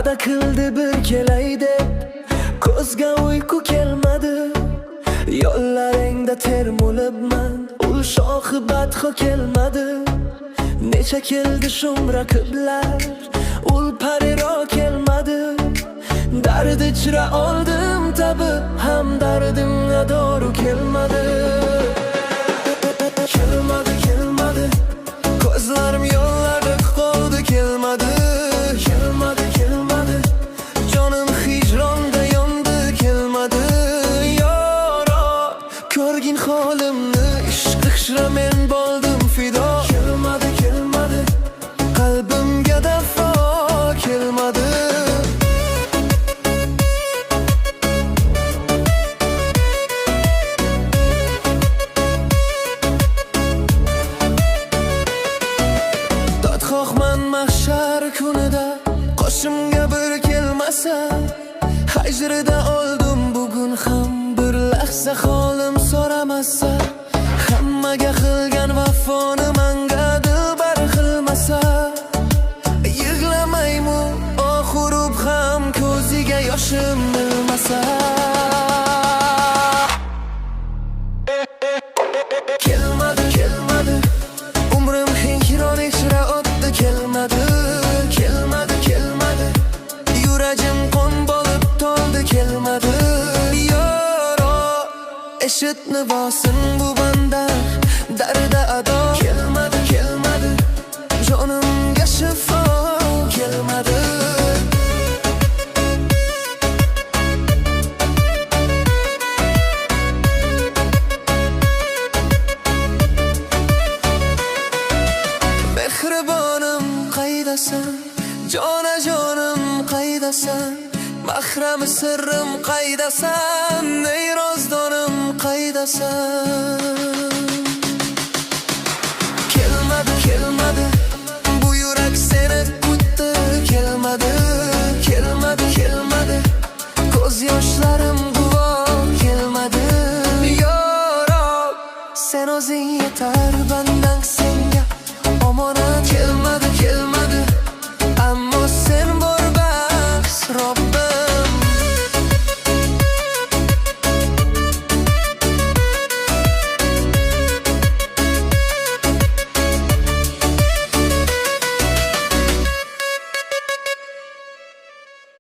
Va'da qildi bir kelay deb, ko'zga uyqu kelmadi. Yo'llaringda termulibman, ul shoxi badxo kelmadi. Necha keldi shum raqiblar, ul pariro kelmadi. Dard ichra oldim tabi, ham dardimga dori kelmadi. Kelmadi, kelmadi, ko'zlarim yo'llarda qoldi, kelmadi. Kelmadi, kelmadi, jonim hijronda yondi, kelmadi. Yoro, ko'rgin holimni, ishq ichra men bo'ldim fido. Kelmadi, kelmadi, qalbimga dafo kelmadi. Dodxohman mahshar kunida, qoshimga bir kelmasa. Hajrida oldim bugun ham, bir lahza holim so'ramasa. Hammaga qilgan vafoni manga dilbar qilmasa. Yig'lamaymu oxirub ham, ko'ziga yoshim ilmasa. Kelmadi, kelmadi, umrim hijron ichra o'tdi, kelmadi. Kelmadi, kelmadi, yuragim qon bo'lib to'ldi, kelmadi. Yoro, eshitni bosin bu banda, darda ado. Kelmadi, kelmadi, jonimga shifo kelmadi. Mehribonim qaydasan, jonajonim qaydasan, mahram sirrim qaydasan, ey rozdonim qaydasan.